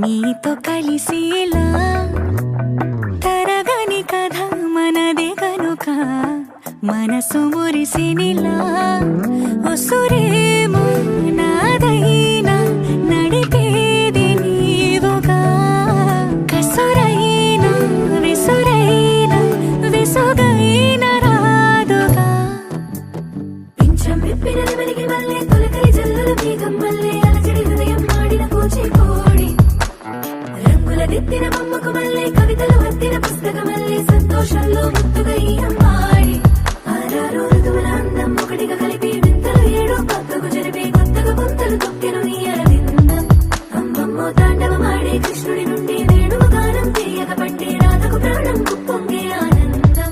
నీతో కలిసేలా తరగని కథ మనదే కనుక మనసు మురిసినిలా ఉసురేమో నాదైనా నడిపేది నీవుగా కసురైనా విసురైనా విసుగైన రాదుగా పింఛం విప్పిన వెలిగి మల్లె తొలకరి జల్లుల మేఘం మల్లె అలజడి హృదయం మాడిన కూచిపూడి రంగుల దిద్దిన బొమ్మకు మల్లె కవితలు హత్తిన పుస్తకమల్లె సంతోషంలో ముత్తుగా ఈ అమ్మాడి ఆరారు ఋతువుల అందం ఒకటిగా కలిపి వింతలు ఏడు పక్కకు జరిపి కొత్తగా గుంతలు తొక్కెను నీ అరవిందం అమ్మమ్మో తాండవమాడే కృష్ణుడి నుండి వేణువు గానం తీయక పట్టే రాధకు ప్రాణం కుప్పొంగే ఆనందం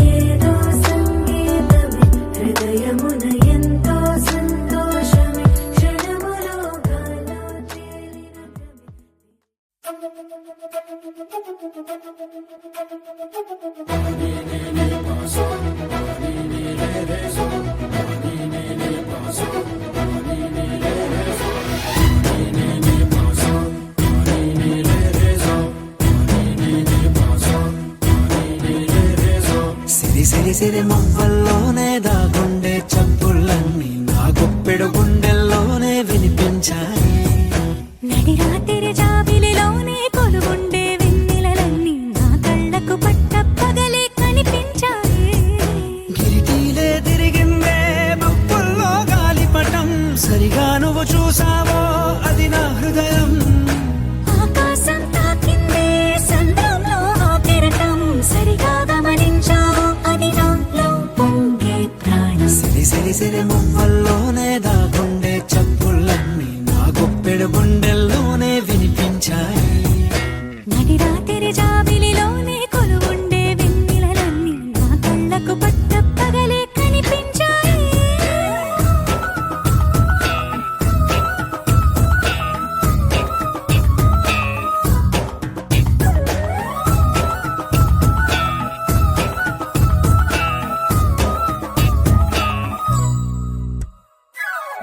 ఏదో సంగీతమే హృదయమున ఎంతో సంతోషమే క్షణములో గాలో తేలిన సిరి సిరి సిరి మువ్వల్లోనే దాగుండే చప్పుళ్ళన్నీ నా గుప్పెడు గుండెల్లోనే వినిపించాయి. నడి రాత్రి జాబిలిలోనే కొలువుండే వెన్నెలలన్నీ నా కళ్ళకు పట్ట పగలే కనిపించాయి. గిరిటీలే తిరిగిందే ముప్పుల్లో గాలిపటం సరిగా నువ్వు చూసావో అది నా హృదయం. ఆకాశం తాకిందే సంద్రంలో ఆ కెరటం సరిగా గమనించావు అది నాలో పొంగే ప్రాణం. సిరి సిరి సిరి మువ్వల్లోనే దాగుండే చప్పుళ్ళన్నీ నా గుప్పెడు గుండెల్లోనే వినిపించాయి. నడి రాత్రి జాబిలిలోనే కొలువుండే వెన్నెలలన్నీ నా కళ్ళకు పట్ట పగలే కనిపించాయి.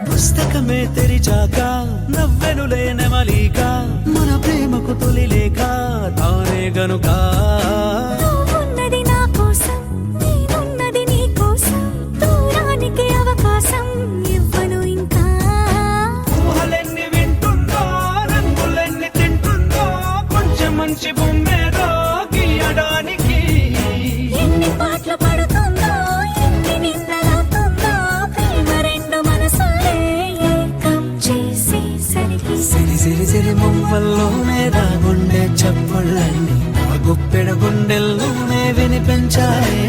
పుస్తకమే తెరిచాక నవ్వెనులే నెమలిక మన ప్రేమకు తొలి లేఖ తానే గనుక. నువ్వున్నది నా కోసం నేనున్నది నీ కోసం దూరానికి అవకాశం ఇవ్వను ఇంకా. ఊహలెన్ని వింటుందో రంగులెన్ని తింటుందో కొంచెం మంచి బొమ్మేదో గీయడానికి. ఎన్ని పాటలు పడుతుందో ఎన్ని నిందలవుతుందో ప్రేమ రెండు మనసులే ఏకం చేసేసరికి సిరి సిరి సిరి మువ్వల్లోనే దాగుండే చప్పుళ్ళన్నీ నా గుప్పెడు గుండెల్లోనే వినిపించాయి.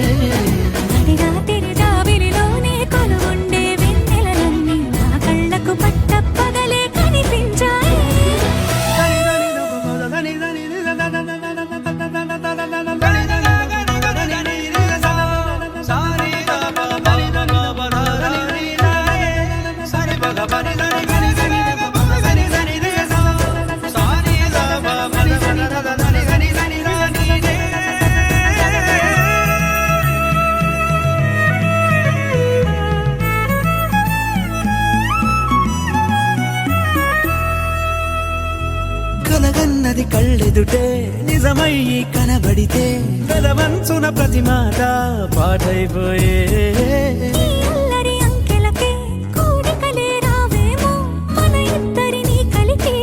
నడి రాత్రి జాబిలిలోనే కొలువుండే వెన్నెలలన్నీ నా కళ్ళకు పట్ట పగలే కనిపించాయి. కలగన్నది కళ్ళెదుటే నిజమయ్యి కనబడితే గలవంచున ప్రతి మాట పాటైపోయే. ఈ అల్లరి అంకెలకే కూడికలే రావేమో మన ఇద్దరిని కలిపి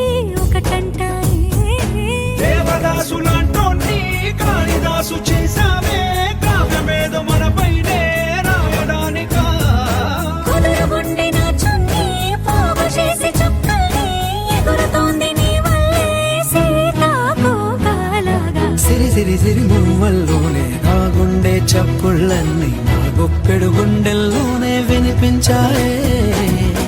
ఒకటంటాయే. దేవదాసులాంటోన్ని కాళిదాసు చేసావే కావ్యమేదో మనపైనే రాయడానికా. కుదురుగుండె నా చున్నీ పోగు చేసి చుక్కల్ని ఎగురుతోంది నీ వల్లే సీతాకోకలాగా. సిరి సిరి సిరి మువ్వల్లోనే దాగుండే చప్పుళ్ళన్నీ నా గుప్పెడు గుండెల్లోనే వినిపించాయే.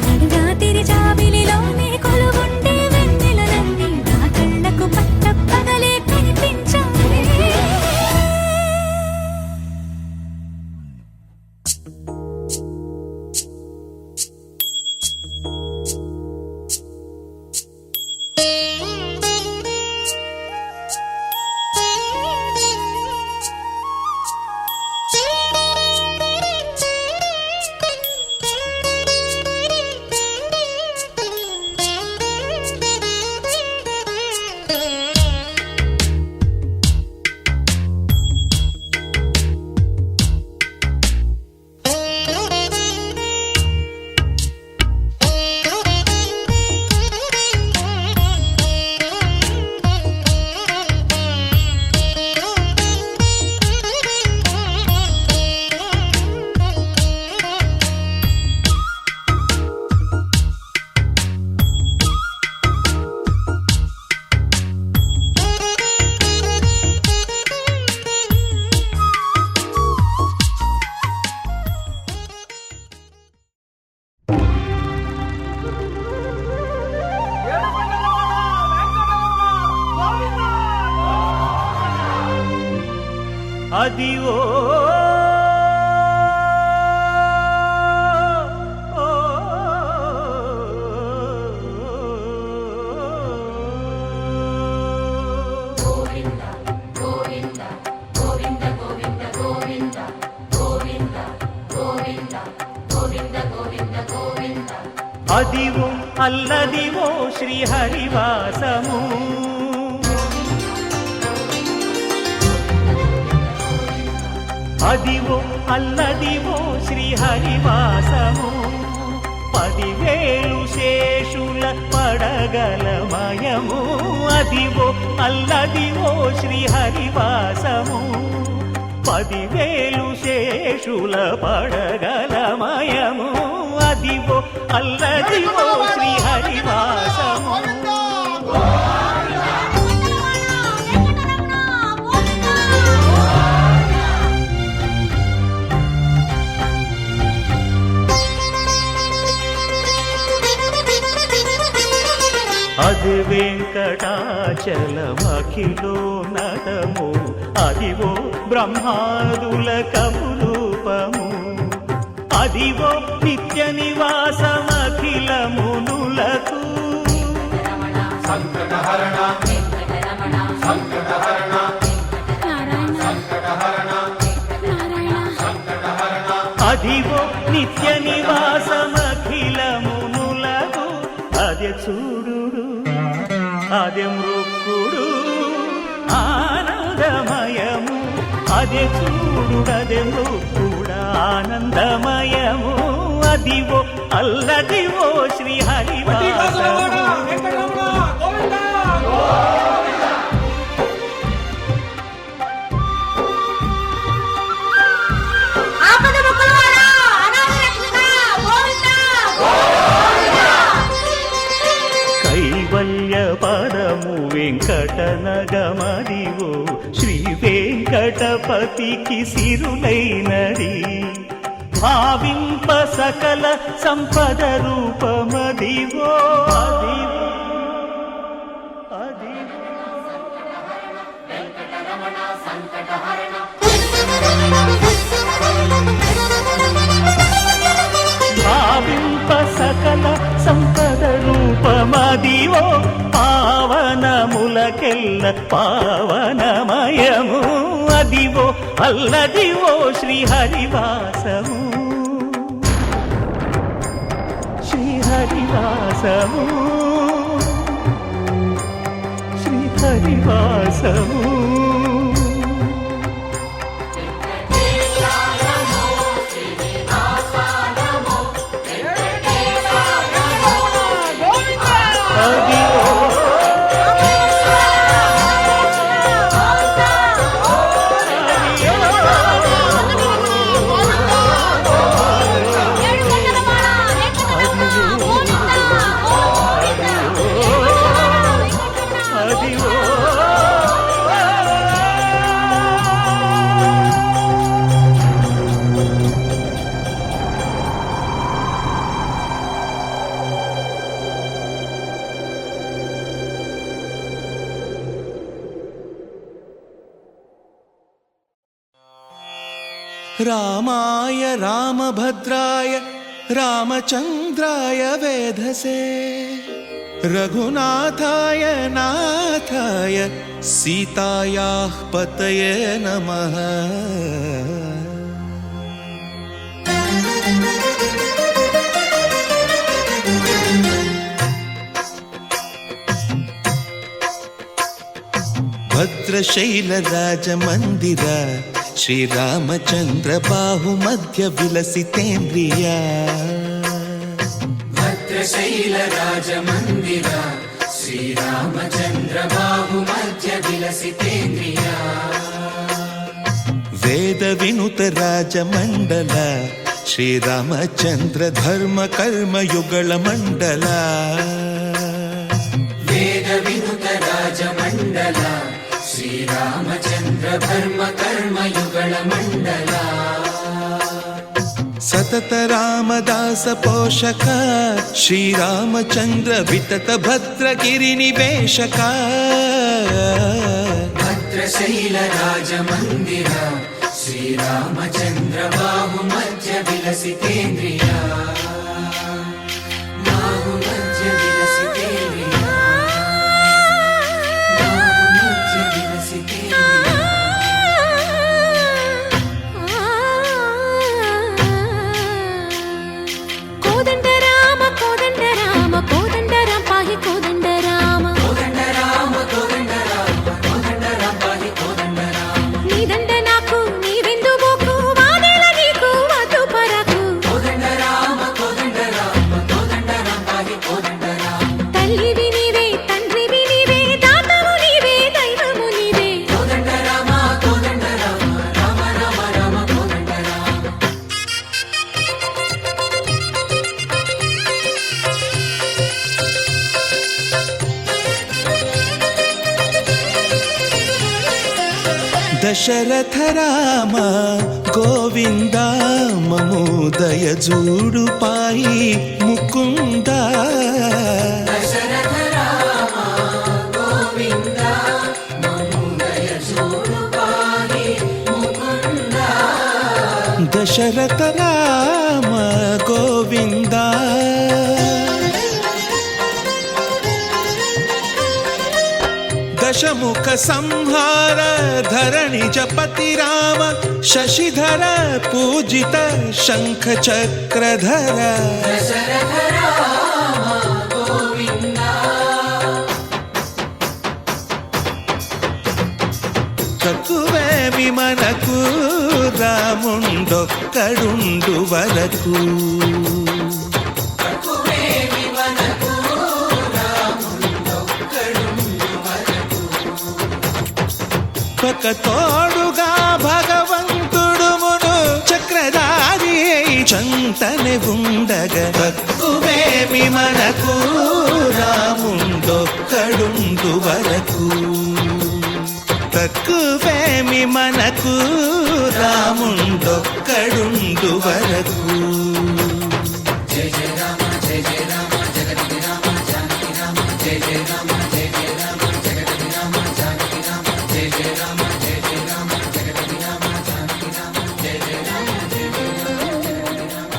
నడి రాత్రి జాబిలిలోనే కొలువుండే వెన్నెలలన్నీ నా కళ్ళకు పట్ట పగలే కనిపించాయి. అదివో అదివో అల్లదివో శ్రీహరివాసము అదివో అల్లదివో శ్రీహరివాసము 10,000 శేషుల పడగలమయము అదివో అల్లదివో శ్రీహరివాసము 10,000 శేషుల పడగలమయము అదివో అల్లదివో శ్రీహరివాసము అది వెంకటాచలమఖిలోన్నతము అదివో బ్రహ్మాదుల కమురూపము అదివో నిత్య నివాసమఖిలమునులకు సంకటహరణ సంకటహరణ సంకటహరణ అదివో నిత్య నివాసమఖిలమునులకు అదే చూడు అదే మృక్కుడు ఆనందమయము అదే చూడు అదే మృక్కుడు ఆనందమయము అదివో అల్లదివో శ్రీహరివాసము కైవల్య పదము వెంకటనగమదివో శ్రీ వెంకటపతికి సిరులైనది భావింప సకల సంపద రూపమదివో అదివో భావింప సకల సంపద రూపమదివో పావనములకెల్ల పావనమయము అదివో అల్లదివో శ్రీహరివాసము శ్రీహరివాసము శ్రీహరివాసము రామాయ రామభద్రాయ రామచంద్రాయ వేధసే రఘునాథాయ నాథాయ సీతాయాః పతయే నమః భద్రశైలరాజమందిర శ్రీరామచంద్ర బాహుమధ్య విలసితేంద్రియా భద్రశైలరాజమందిర శ్రీరామచంద్ర బాహుమధ్య విలసితేంద్రియా వేద వినుత రాజమండల శ్రీరామచంద్ర ధర్మ కర్మయుగళ మండల వేద వినుత రాజమండల శ్రీరామచంద్ర ధర్మ కర్మయుగళ మండల సతత రామదాస పోషక శ్రీరామచంద్ర వితత భద్రగిరి నివేశక భద్రశైల రాజమందిర శ్రీరామచంద్ర బాహు మధ్య విలసితేంద్రియా బాహు మధ్య విలసితేంద్రియా బాహు మధ్య విలసితేంద్రియా కోదండ రామ కోదండ రామ కోదండ రామ పాహి కోదండ రామ కోదండ రామ కోదండ రామ కోదండ రామ పాహి కోదండ రామ నీదండ నాకు నీవెందు బోకు వాదేల నీకు వద్దు పరకు కోదండ రామ కోదండ రామ కోదండ రామ పాహి కోదండ రామ తల్లివి నీవే తండ్రివి నీవే దాతవు నీవే దైవము నీవే కోదండ రామ కోదండ రామ రామ రామ రామ కోదండ రామ దశరథ రామ గోవింద మమోదయ జూడు పాయి ముకుంద దశరథ రామ గోవింద మముదయ చూడు పాహి ముకుంద దశరథ రామ గోవింద దశముఖ సంహార ధరణి జపతి రామ శశిధర పూజిత శంఖ చక్రధర దశరథ రామ గోవింద తక్కువేమి మనకు రాముండొక్కడుండు వరకు తక్కువేమి మనకు రాముండొక్కడుండు వరకు ఒక తోడుగా భగవంతుడుమును చక్రధారి చంతనే ఉండగ తక్కువేమి మనకు రాముండొక్కడుండు వరకు తక్కువేమి మనకు రాముండొక్కడుండు వరకు జయ జయ రామ జయ జయ రామ జగతి రామ జానకి రామ జయ జయ రామ జయ జయ రామ జగతి రామ జానకి రామ జయ జయ రామ జయ జయ రామ జగతి రామ జానకి రామ జయ జయ రామ జయ జయ రామ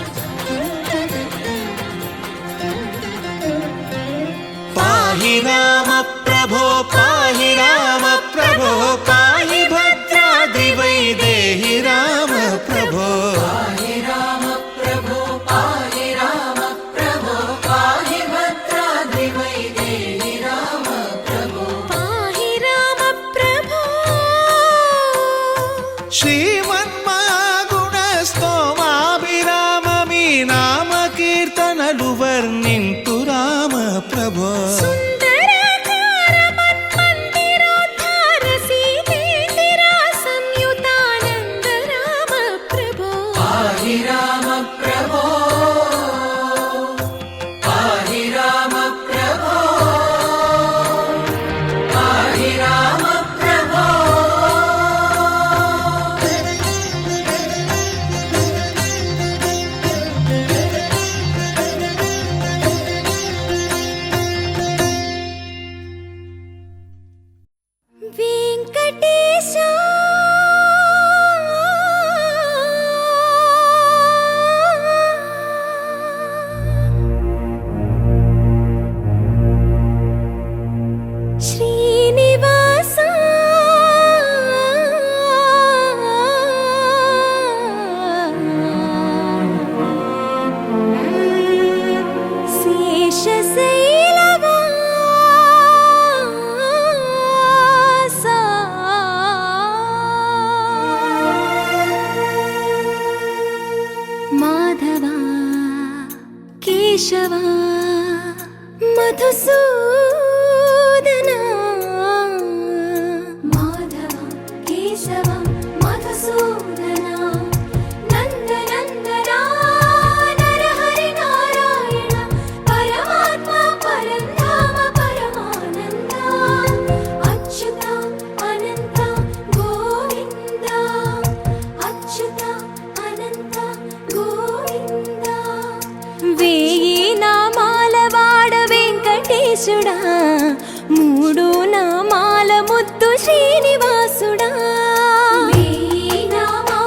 పాహి రామ ప్రభో పాహి రామ ప్రభో పాహి భద్రాద్రి వైదేహి రామ ప్రభో పాహి రామ ప్రభో పాహి రామ ప్రభో పాహి భద్రాద్రి వైదేహి రామ ప్రభో పాహి రామ ప్రభో శ్రీమన్మగుణ స్తోమాభిరామ మీ నామ కీర్తనలు వర్ణింతు రామ ప్రభో సుందరాకార మన్మందిరోద్ధార సీతేందిర సంయుతానంద రామ ప్రభో పాహి రామ ప్రభో పాహి రామ ప్రభో పాహి రామ ప్రభో వెంకటేశ శ్రీనివాస శేషశైలవాస మాధవ కేశవ మధుసూదన మాధవ కేశవ మధుసూదన నందనందన నరహరి నారాయణ పరమాత్మ పరంధామ పరమానంద అచ్యుత అనంత గోవింద అచ్యుత అనంత గోవింద వేయి నామాల వాడ వెంకటేశుడా మూడు నామాల ముద్దు శ్రీనివాసుడా వేయి నామాల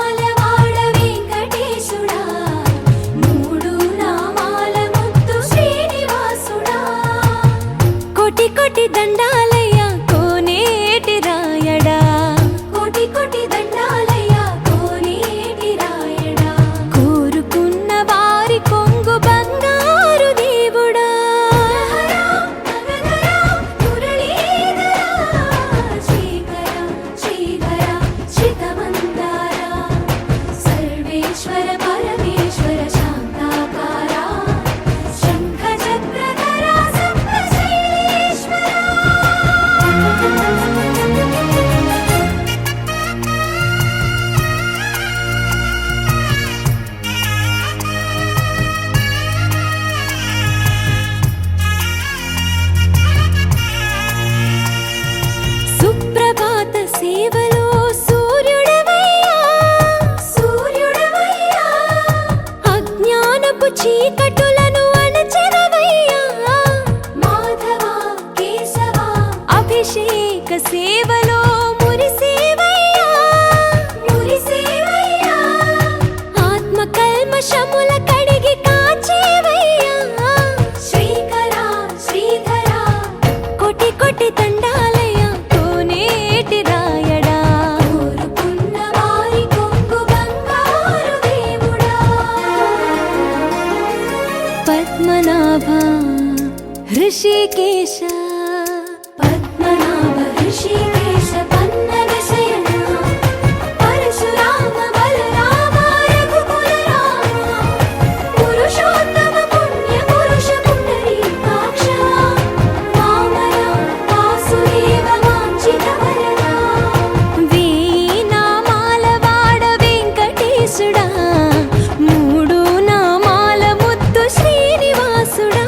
ऋषिकेश पद्मनाभ ऋषिकेश पन्नग शयन परशुराम बलराम रघुकुल राम पुरुषोत्तम पुण्य पुरुष पुंडरीकाक्ष वामन वासुदेव वाञ्छित वरदा वेయి నామాల వాడ వెంకటేశుడా మూడు నామాల ముద్దు శ్రీనివాసుడా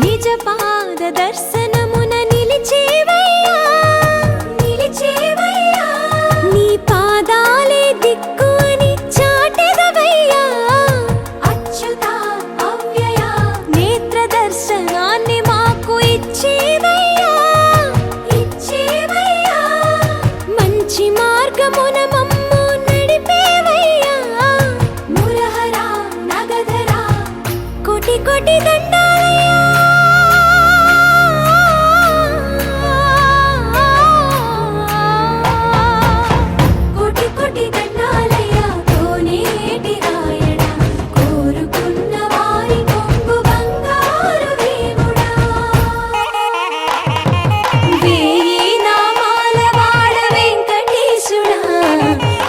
నిజ పాద దర్శనమున నిలిచేవయ్యా నిలిచేవయ్యా నీ పాదాలే దిక్కు అని చాటెదవయ్యా అచ్యుత అవ్యయ నేత్ర దర్శనాన్ని మాకు ఇచ్చేవయ్యా ఇచ్చేవయ్యా మంచి మార్గమున మమ్ము నడిపేవయ్యా మురహర నగధర కోటి కోటి దండాలయ్యా కోటి కోటి దండాలయ్యా కోనేటి రాయడా కోరుకున్న వారి కొంగు బంగారు దేవుడా వేయి నామాల వాడ వెంకటేశుడా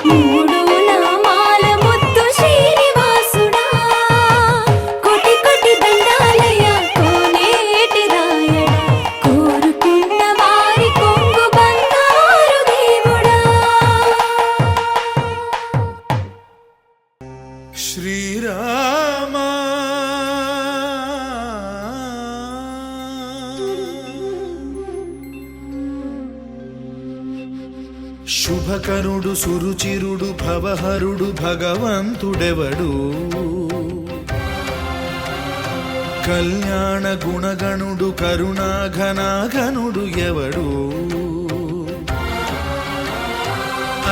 మూడు నామాల ముద్దు శ్రీనివాసుడా కోటి కోటి దండాలయ్యా కోనేటి రాయడా కోరుకున్న వారి కొంగు బంగారు దేవుడా శ్రీరామ శుభకరుడు సురుచిరుడు భవహరుడు భగవంతుడెవడు కళ్యాణ గుణగణుడు కరుణాఘనాఘనుడు ఎవడు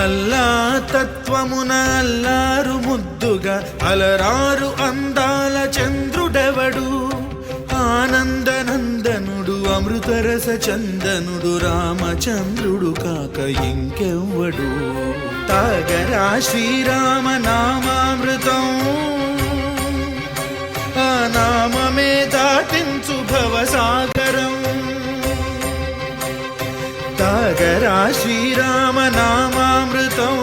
అల్లా తత్వమున అల్లారు ముద్దుగా అలరారు అందాల చంద్రుడెవడు ఆనందనందనుడు అమృతరస చందనుడు రామచంద్రుడు కాక ఇంకెవ్వడు తాగరా శ్రీరామ నామామృతం ఆ నామమే దాటించు భవసాగరం తాగరా శ్రీరామ నామామృతం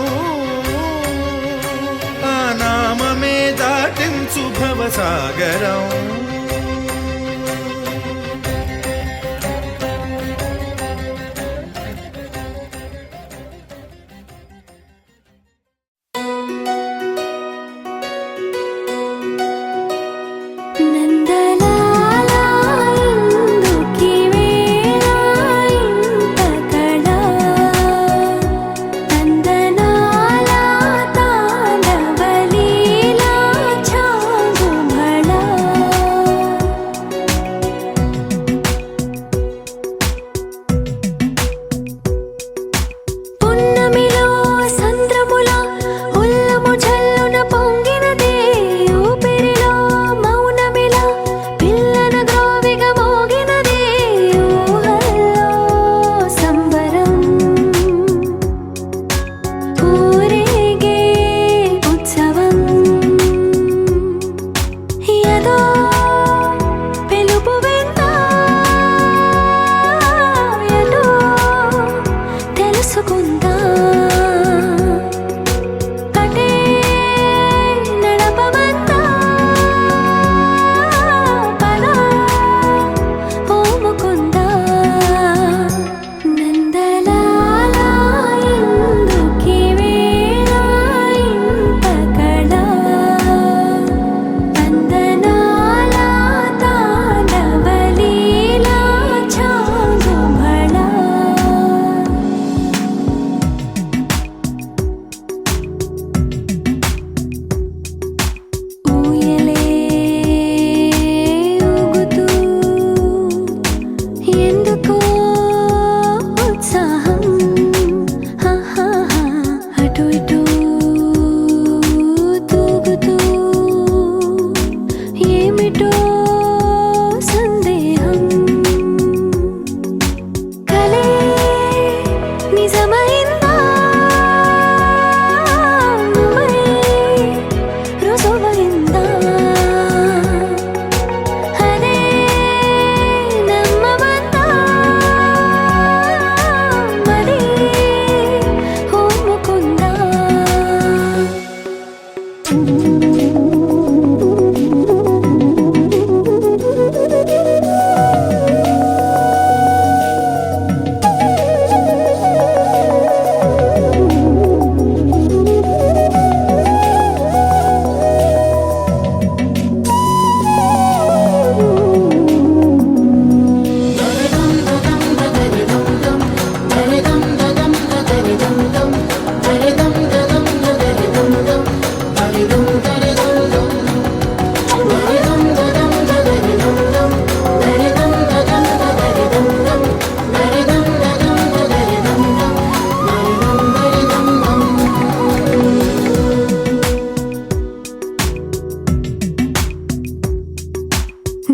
ఆ నామమే దాటించు భవసాగరం నందలాలా ఇందుకి వేళ ఇంత కళ నందనాలా తాండవలీలా చాగు భళ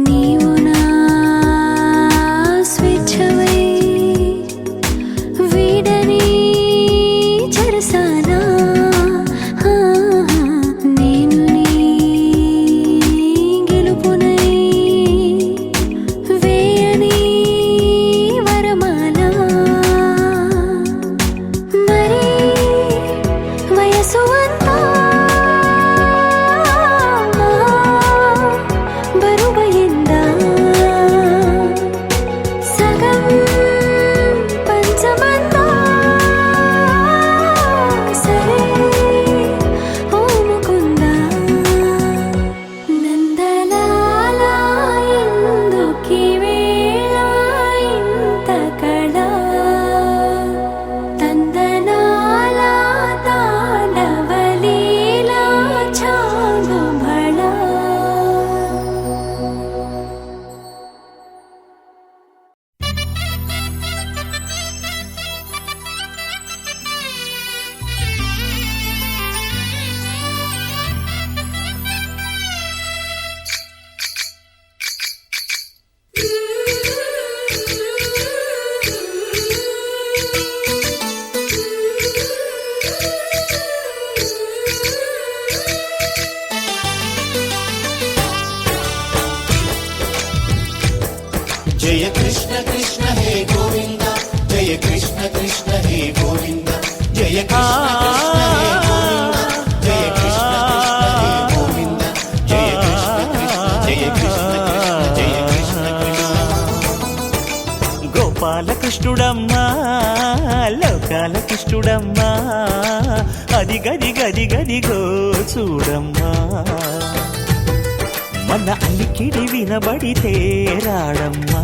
నీవు నా స్వేచ్ఛవై వీడని చెరసానా నేను నీ గెలుపునై వేయని వరమాల మరి వయసు అంతా బరువైందా సగం పంచమంతా సరే ఓ ముకుందా నందలాల ఎందుకీ వేళ ఇంత కళ తందనాల తాండవలీలా చాగు భళ జయ కృష్ణ కృష్ణ హే గోవింద జయ కృష్ణ కృష్ణ హే గోవింద జయ కృష్ణ కృష్ణ హే గోవింద జయ కృష్ణ కృష్ణ హే గోవింద జయ కృష్ణ కృష్ణ జయ కృష్ణ కృష్ణ జయ కృష్ణ కృష్ణ గోపాలకృష్ణుడమ్మా లోకాల కృష్ణుడమ్మా అది గది గది గదిగో చూడమ్మా మన అలికిడి వినబడితే రాడమ్మా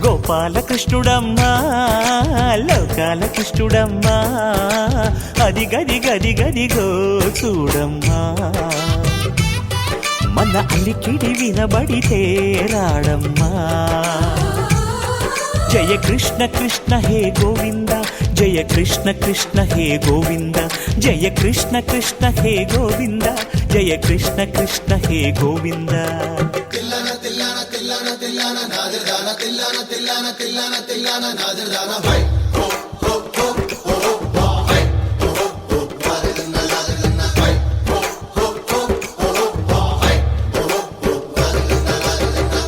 గోపాలకృష్ణుడమ్మా లోకాల కృష్ణుడమ్మా అది గది గది గదిగో చూడమ్మా మన అలికిడి వినబడితే రాడమ్మా జయ కృష్ణ కృష్ణ హే గోవింద జయ కృష్ణ కృష్ణ హే గోవింద జయ కృష్ణ కృష్ణ హే గోవింద జయ కృష్ణ కృష్ణ హే గోవింద తిల్లన తిల్లన తిల్లన తిల్లన నాదర్దాన తిల్లన తిల్లన తిల్లన తిల్లన నాదర్దాన హై హో హో హో హో హో హై హో హో హో నాదర్దాన నాదర్దాన హై హో హో హో హో హో హై హో హో హో నాదర్దాన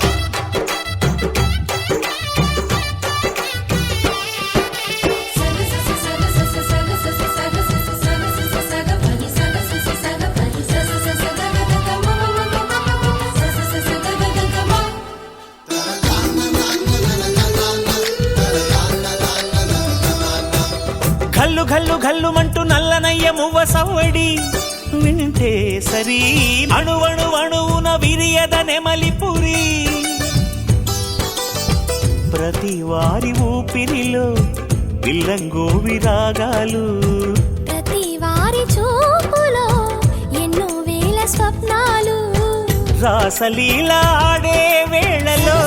ఘల్లు ఘల్లు ఘల్లుమంటూ నల్లనయ్య మువ్వ సవ్వడి వింటే సరి అణువణు అణువున విరియద నెమలిపురి ప్రతి వారి ఊపిరిలో పిల్లంగో విరాగాలు ప్రతి వారి చూపులో ఎన్నో వేల స్వప్నాలు రాసలీల ఆడే వేళలో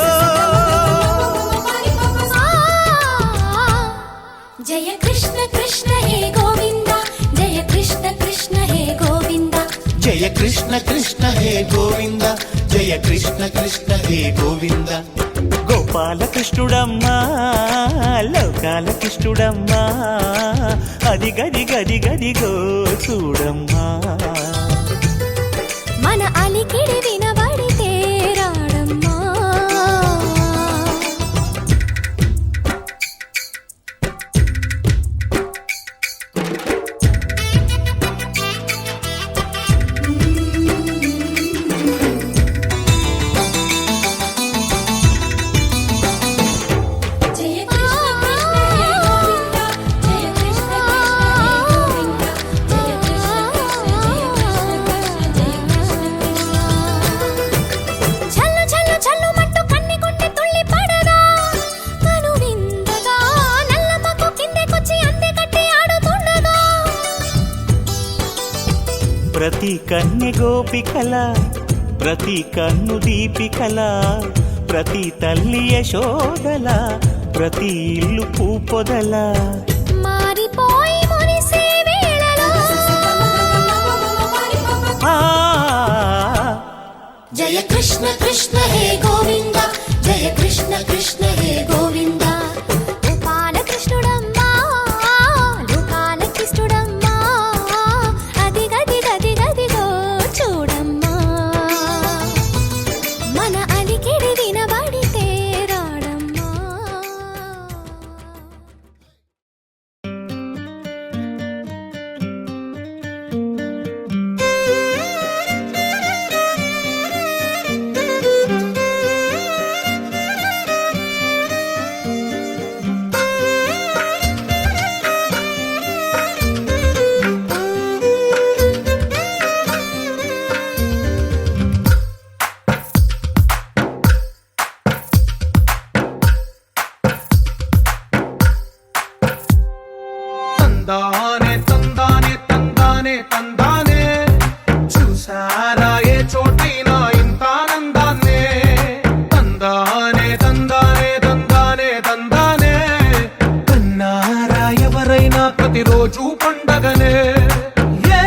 జయ కృష్ణ కృష్ణ హే గోవింద జయ కృష్ణ కృష్ణ హే గోవింద జయ కృష్ణ కృష్ణ హే గోవింద జయ కృష్ణ కృష్ణ హే గోవింద గోపాలకృష్ణుడమ్మా లోకాల కృష్ణుడమ్మా అది గది గది గదిగో చూడమ్మా మన అలికిడి వినబడితే రాడమ్మా ప్రతి కన్నె గోపికల ప్రతి కన్ను దీపికల ప్రతి తల్లి యశోదల ప్రతి ఇల్లు పూపొదల మారిపోయి మురిసే వేళలో ఆ జయ కృష్ణ కృష్ణ హే గోవింద జయ కృష్ణ కృష్ణ హే గోవింద బాలకృష్ణుడమ్మా లోకాలకృష్ణుడమ్మా అది గది గది గదిగో చూడమ్మా మన అలికిడి వినబడితే రాడమ్మా తందానే తందానే తందానే తందానే చూసారా ఏ చోటైనా ఇంత ఆనందాన్నే తందానే తందానే తందానే తందానే కన్నారా ఎవరైనా ప్రతిరోజు పండగనే ఏ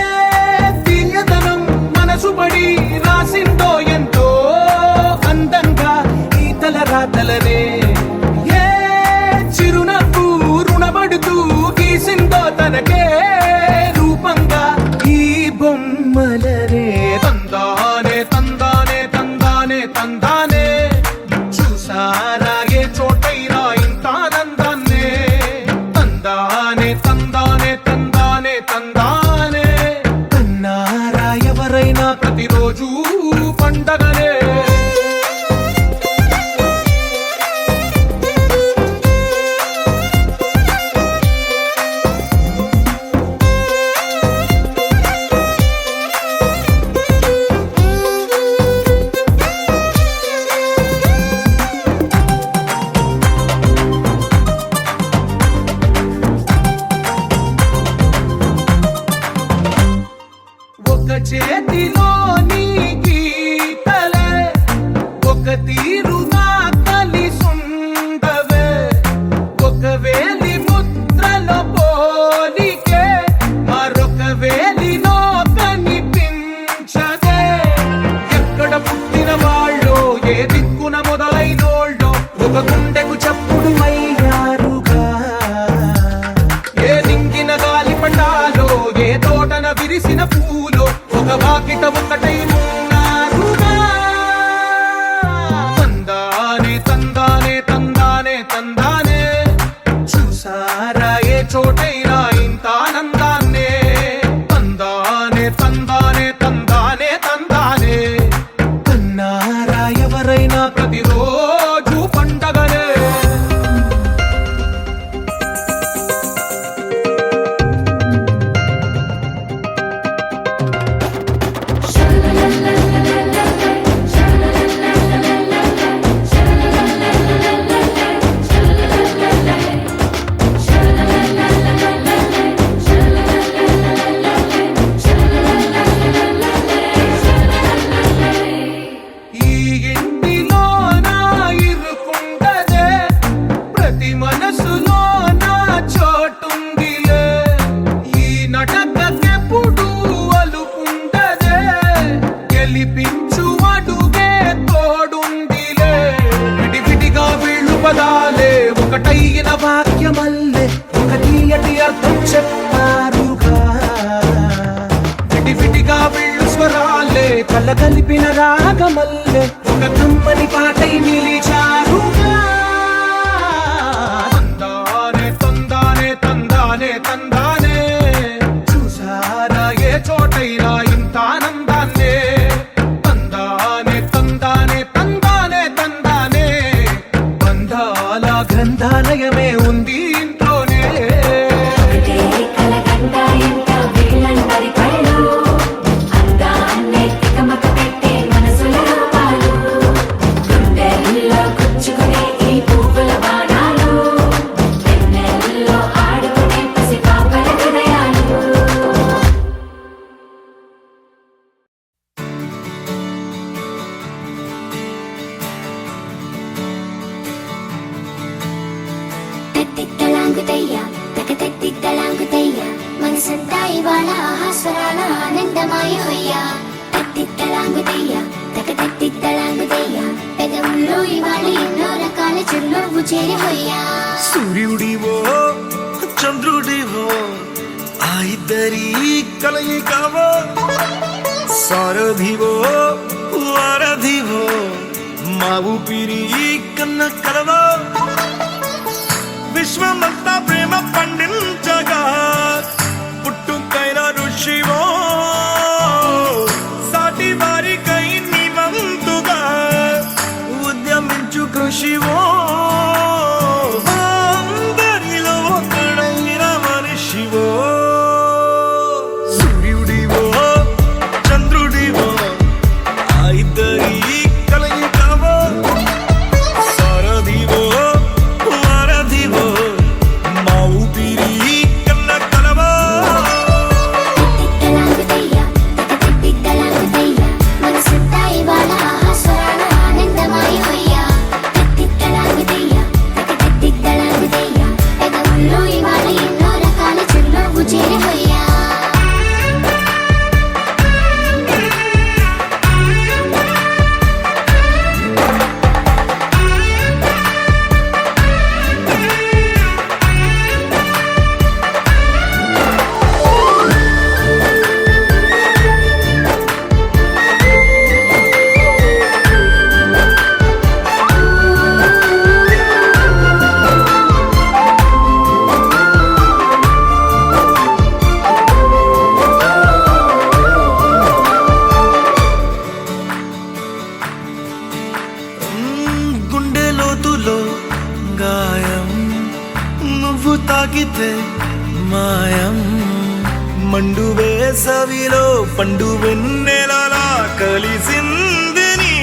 తీయదనం మనసు పడి రాసిందో ఎంతో అందంగా ఈ తలరాతలనే ఏ చిరునవ్వు రుణపడుతూ గీసిందో తనకే రూపంగా ఈ బొమ్మలనే తందానే తందానే తందానే తందానే చూసారా ఏ చోటైనా ఇంత ఆనందాన్నే తందానే తందానే తందానే తందానే కన్నారా ఎవరైనా ప్రతిరోజు పండగనే ఒక చేతిలో నీ గీతలే ఒక తీరుగా కలిసుండవే ఒక వేలి ముద్రలో పోలికే మరొక వేలిలో కనిపించదే ఎక్కడ పుట్టిన వాళ్ళో ఏ దిక్కున మొదలైనోళ్ళో ఒక గుండెకు చప్పుడు అయ్యారుగా ఏ దింగిన గాలి పటాలో ఏ తోటన విరిసిన పూలో ఒక వాకిట ఒకటై ఉన్నారుగా తందానే తందానే తందానే తందానే చూసారా ఏ చోటైనా ఇంత ఆనందాన్నే తందానే తందానే తందానే తందానే కన్నారా ఎవరైనా ప్రతిరోజు పండగనే ఈ ఇంటిలో నా ఇరుకుండదే ప్రతి మనసులో నా చోటుందిలే ఈ నటకెప్పుడు అలుకుండదే గెలిపించు అడుగే తోడుందిలే విడివిడిగా వీళ్ళు పదాలే ఒకటైన వాక్యమల్లే ఒక తీయటి అర్థం చెప్పారుగా విడివిడిగా వీళ్ళు స్వరాలే కళ్ళ కలిపిన రాగమల్లే ఒక కమ్మని పాటై నిలిచారుగా తందానే తందానే తందానే తందానే చూసారా ఏ చోటైనా ఇంత ఆనందాన్నే తందానే తందానే తందానే తందానే బంధాల గ్రంథాలయమే ఉంది ఇంట్లోనే కలకండ ఎంత వీళ్ళందరి కళ్ళు అందాన్నే తికమక పెట్టే మనసుల రూపాలు గుండెల్లో గుచ్చుకునే ఈ పువ్వుల బాణాలు వెన్నెల్లో ఆడుకునే పసి పాపల హృదయాలు ఇవాళ ఆహాస్వరాల ఆనందమాయ హొయ్యా తత్తిత్తలాంగుదయ్య తక తత్తిత్తలాంగుదయ్య పెదవుల్లో ఇవాళ ఎన్నో రకాల చిరునవ్వు చేరి హొయ్యా సూర్యుడివో చంద్రుడివో ఆ ఇద్దరి కలయికవో సారథివో వారధివో మా ఊపిరి కన్న కలవో విశ్వమంతా ప్రేమ పండించగా పుట్టుకైన ఋషివో సాటి వారికై నివంతుగా ఉద్యమించు కృషివో అందరిలో ఒకడైన మనిషివో సూర్యుడివో చంద్రుడివో ఆ ఇద్దరి కలయికవో సారథివో వారధివో మా ఊపిరి కన్న కలవో తత్తిత్తలాంగుదయ్య తక తత్తిత్తలాంగుదయ్య మనసంతా ఇవాళ ఆహాస్వరాల ఆనందమాయ హొయ్యా తత్తిత్తలాంగుదయ్య తక తత్తిత్తలాంగుదయ్య పెదవుల్లో ఇవాళ ఎన్నో రకాల చిరునవ్వు చేరి హొయ్యా గుండె లోతులో గాయం నువ్వు తాకితే మాయం మండు వేసవిలో పండు వెన్నెలలా కలిసింది నీ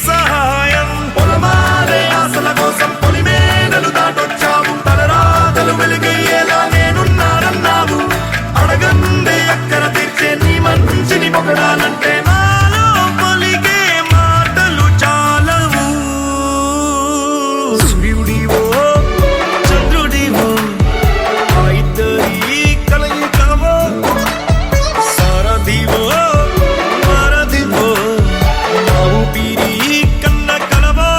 సహాయం పొలమారే ఆశల కోసం పొలిమేడలు దాటొచ్చావు తలరాతలు వెలుగయ్యేలా నేనున్నానన్నావు అడగందే అక్కర తీర్చే నీ మంచిని పొగడాలంటే నాలో పలికే మాటలు చాలవు సూర్యుడివో చంద్రుడివో ఆ ఇద్దరి కలయికవో సారథివో వారధివో మా ఊపిరి కన్న కలవో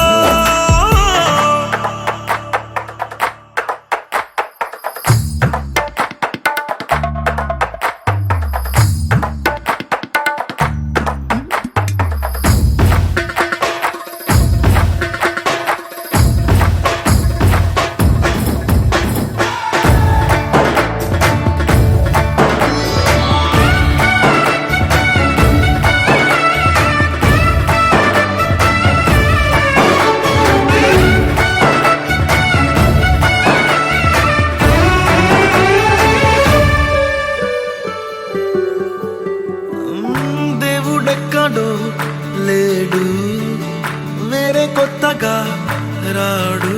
దేవుడెక్కడో లేడు వేరే కొత్తగా రాడు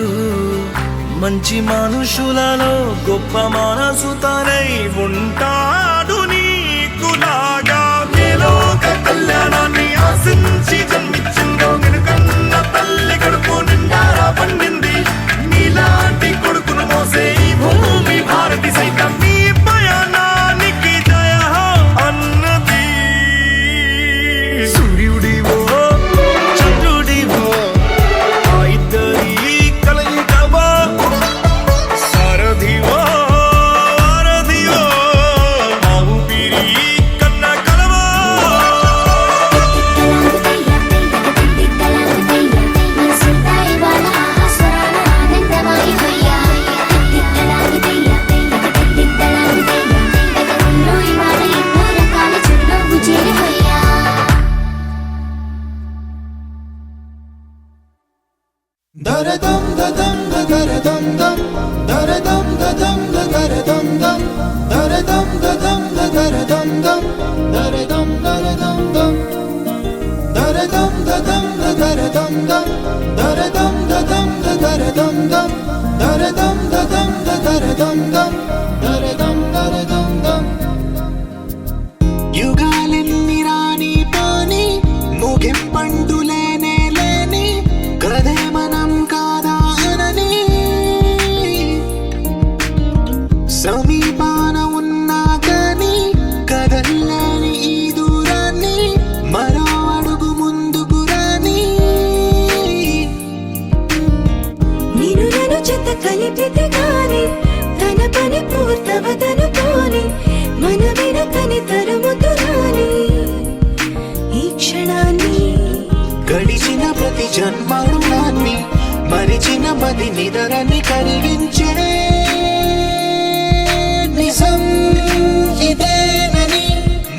మంచి మనుషులలో గొప్ప మనసు తనై ఉంటాడు నీకులాగా లోక కళ్యాణాన్ని ఆశించి జన్మించిందో వెనుకన్న తల్లి కడుపు నిండారా పండింది నీలాంటి కొడుకును మోసే ఈ భూమి భారతి సైతం నీ పయనానికి జయ అన్నది సూర్యుడివో చంద్రుడివో ఆ ఇద్దరి కలయికవో సారథివో వారధివో మా ఊపిరి కన్న కలవో Daradam dadam da daradam dam daradam dadam da daradam dam daradam dadam da daradam dam daradam daradam dam daradam dadam da daradam dam daradam dadam da daradam dam daradam dadam da daradam dam daradam daradam dam యుగాలెన్ని రాని పాని ముగింపండులేనే లేని కదే మనం కాదా అనని సమీపాన ఉన్నా కానీ మది నిదరని కరిగించే నిజం ఇదేనని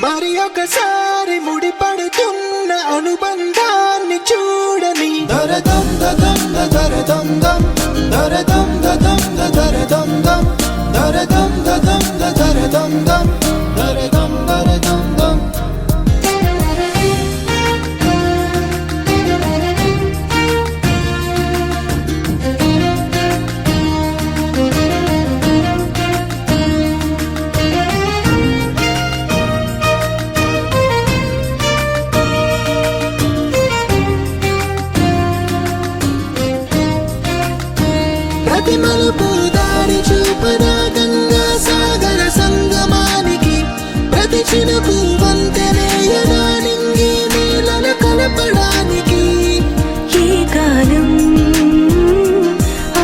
మరి ఒకసారి ముడిపడుతున్న అనుబంధాన్ని చూడని దరదం దదం దరదం దం దరదం దదం దరదం దం దరదం దదం దరదం దం దరదం దరదం దం ప్రతి మలుపు దారి చూపదా గంగా సాగర సంగమానికి ప్రతి చినుకు వంతెనేయదా నింగి నీళ్ళ కలపడానికి ఈ కాలం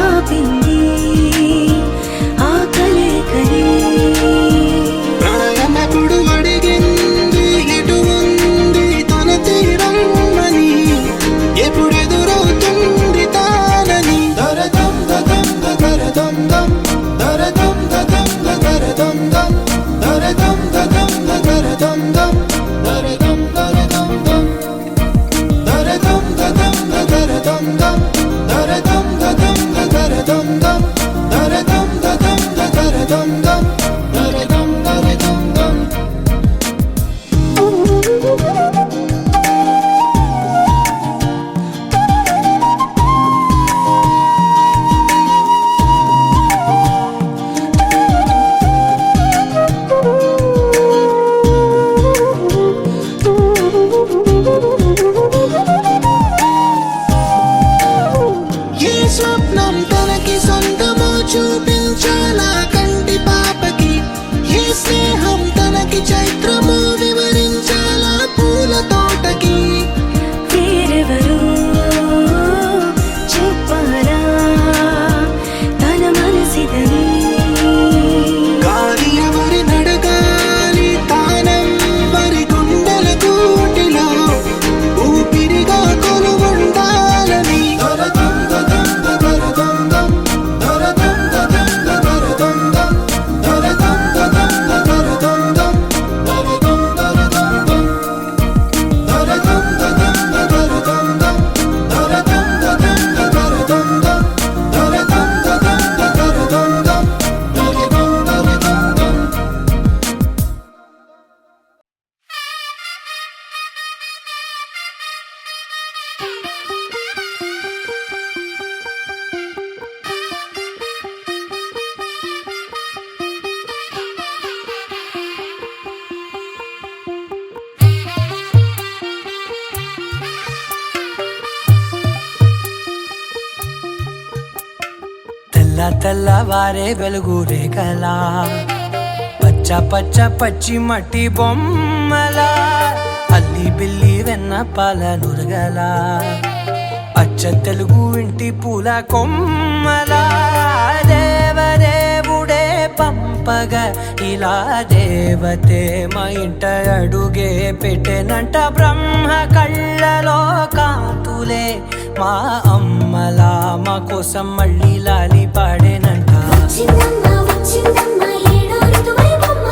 ఆపింది ఆ కలే ప్రాణమప్పుడు అడిగింది ఎటు ఉంది తన తీరం అని ఎప్పుడెదురవుతుంది తానని దరదం దదం దరదం దం దరదం దదం దరదం దం దరదం దదం దరదం దం దరదం దరదం దం దరదం దదం దరదం దం దరదం దదం దరదం దం దరదం దదం దరదం దం దరదం దరదం దం ఏ స్వప్నం తనకి సొంతమో చూపించాలా కంటి పాపకి ఏ స్నేహం తనకి చైత్రమో వివరించాలా పూల తోటకి వేరెవరు చెప్పారా తన మనసిదని గాలి ఎవరి నడగాలి తానం వరి గుండెల కూటిలో ఊపిరిగా కొలువుండాలని దరదం దదం దరదం దం దరదం దదం దరదం దం దరదం దదం దరదం దం దరదం దరదం దం దరదం దదం దరదం దం దరదం దదం దరదం దం దరదం దదం దరదం దం దరదం దరదం దం తెల్ల తెల్లవారే వెలుగు రేఖలా పచ్చ పచ్చ పచ్చి మట్టి బొమ్మలా అల్లి బిల్లి వెన్న పాల నురగలా అచ్చ తెలుగు ఇంటి పూల కొమ్మలా దేవదేవుడే పంపగా ఇలా దేవతే మా ఇంట అడుగే పెట్టెనంట బ్రహ్మ కళ్ళలో కాంతులే మా అమ్మలా మా కోసం మళ్ళీ లాలి పాడేనంట వచ్చిందమ్మ వచ్చిందమ్మ ఏడో ఋతువైవమ్మ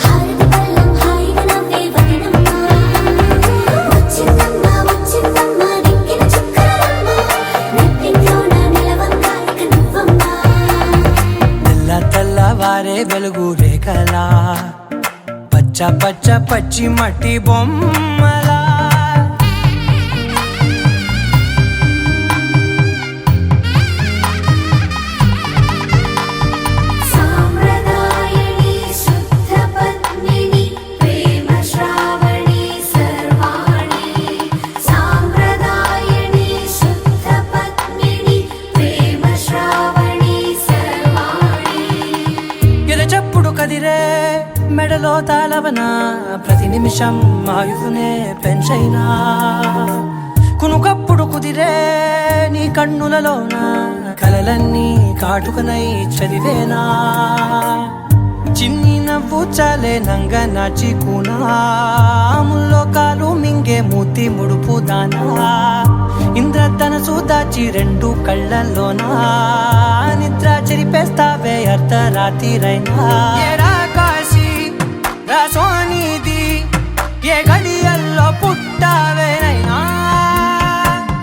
హారతి పళ్ళం హాయిగా నవ్వే వదనమ్మ వచ్చిందమ్మ వచ్చిందమ్మ దిక్కిన చుక్కలమ్మ నెట్టింట్లోన నిలవంగా ఇక నువ్వమ్మ తెల్ల తెల్లవారే వెలుగు రేఖలా పచ్చ పచ్చ పచ్చి మట్టి బొమ్మలా సాంప్రదాయని శుద్ధ పద్మిని ప్రేమ శ్రావణి సర్వాణి సాంప్రదాయని శుద్ధ పద్మిని ప్రేమ శ్రావణి సర్వాణి ఎరచప్పుడు కదిరే మెడలో తాళవన ప్రతి నిమిషం ఆయువునే పెంచైనా కునుకప్పుడు కుదిరే నీ కన్నులలోన కలలన్నీ కాటుకనై చదివేనా చిన్ని నవ్వు చాలే నంగ నాచి కూనాముల్లో కాలు మింగే మూతి ముడుపు దానా ఇంద్రధనసు దాచి రెండు కళ్ళల్లోనా నిద్ర చెరిపేస్తావే అర్ధరాత్రిరైనా ఏరా కాశీ రా సోనిది ఏ గడియల్లో పుట్టావేనైనా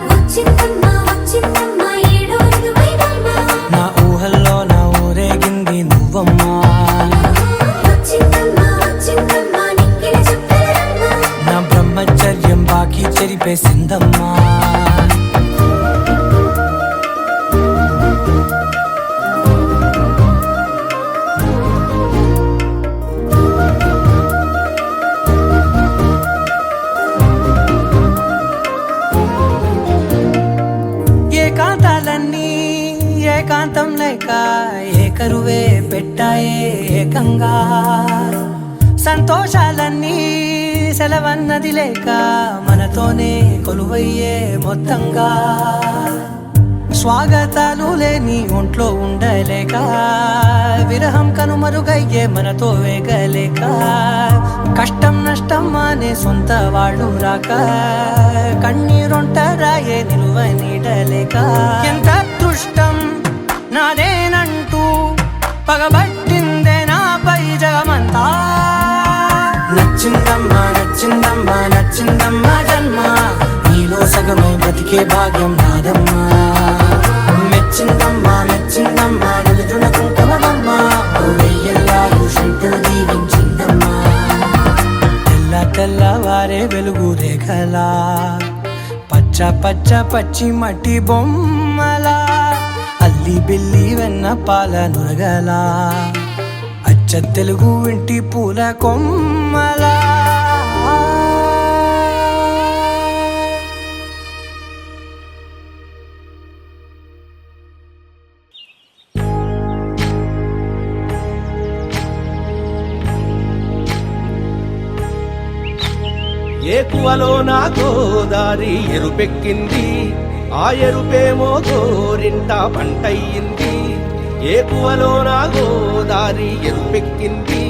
వచ్చిందమ్మా వచ్చిందమ్మా ఏడో ఋతువైవమ్మా నా ఊహల్లో నా ఊరేగింది నువ్వమ్మా వచ్చిందమ్మా వచ్చిందమ్మా నిక్కిలి చుక్కలమ్మా నా బ్రహ్మచర్యం బాకీ చెరిపేసిందమ్మా ఏకాంతాలన్నీ ఏకాంతం లేక ఏకరువే పెట్టాయే ఏకంగా సంతోషాలన్నీ సెలవన్నది లేక మనతోనే కొలువయ్యే మొత్తంగా స్వాగతాలు లేని ఒంట్లో ఉండలేక విరహం కనుమరుగయ్యే మనతో వేగలేక కష్టం నష్టం అనే సొంత వాళ్ళు రాక కన్నీరొంటరాయే నిలువ నీడలేక ఎంత అదృష్టం నాదేనంటూ పగబట్టిందే నాపై జగమంతా నచ్చిందమ్మా నచ్చిందమ్మా నచ్చిందమ్మా జన్మ నీలో సగమై బతికే భాగ్యం నాదమ్మా మెచ్చిందమ్మా మెచ్చిందమ్మా నిలుచున కుంకుమమ్మా వెయ్యల్లాలు శంకరు దీవించిందమ్మా తెల్ల తెల్లవారే వెలుగు రేఖలా పచ్చ పచ్చ పచ్చి మట్టి బొమ్మలా అల్లి బిల్లి వెన్న పాల నురగలా అచ్చ తెలుగు ఇంటి పూల కొమ్మలా ఏకువలో నా గోదారి ఎరుపెక్కింది ఆ ఎరుపేమో గోరింట పంటయ్యింది ఏకువలో నా గోదారి ఎరుపెక్కింది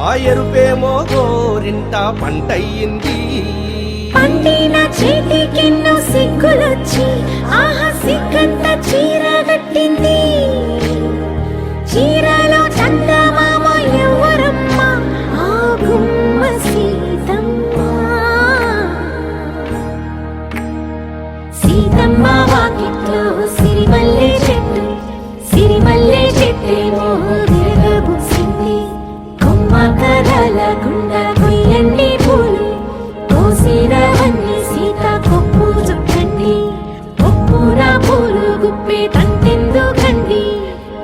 ఆ ఎరుపేమో గోరింట పంటయ్యింది పండిన చేతికెన్నో సిగ్గులొచ్చి ఆహా సిగ్గంత చీర కట్టింది చీరలో చందమామ ఎవరమ్మ ఆ గుమ్మ సీతమ్మ సీతమ్మ వాకిట్లో సిరిమల్లె చెట్టేమో విరగబూసింది కొమ్మ కదలకుండా కొయ్యండి పూలు కోసిరవన్నీ సీత కొప్పు చుట్టండి కొప్పున పూలు గుప్పే తంతెందుకండి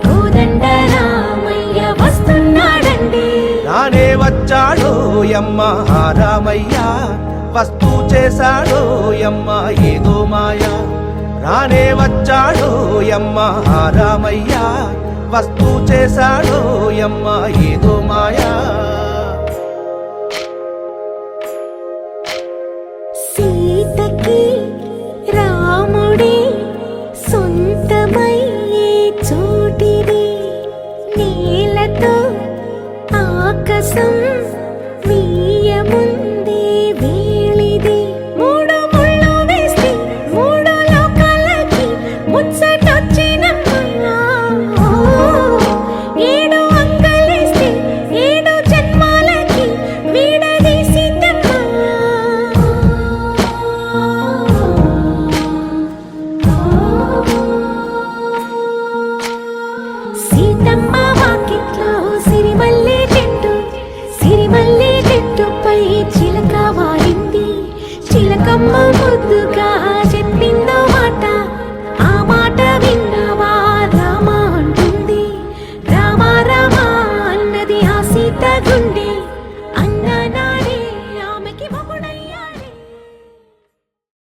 కోదండ రామయ్య వస్తున్నాడండి నానే వచ్చాడో యమ్మ రామయ్య వస్తూ చేశాడో యమ్మ ఏదో మాయా రానే వచ్చాడో యమ్మ రామయ్య వస్తూ చేశాడో యమ్మ ఏదో మాయా సీతకి రాముడే సొంతమయ్యే చోటిది నేలతో ఆకాశం వీయముందే వేళిది మూడు ముళ్ళు వేస్తే మూడు లోకాలకి ముచ్చటొచ్చినమ్మా ఏడు అంగలేస్తే ఏడు జన్మాలకి వీడదీసిందమ్మా సీతమ్మ వాకిట్లో సిరిమల్లె చెట్టుపై చిలక వారింది చిలకమ్మ ముద్దుగా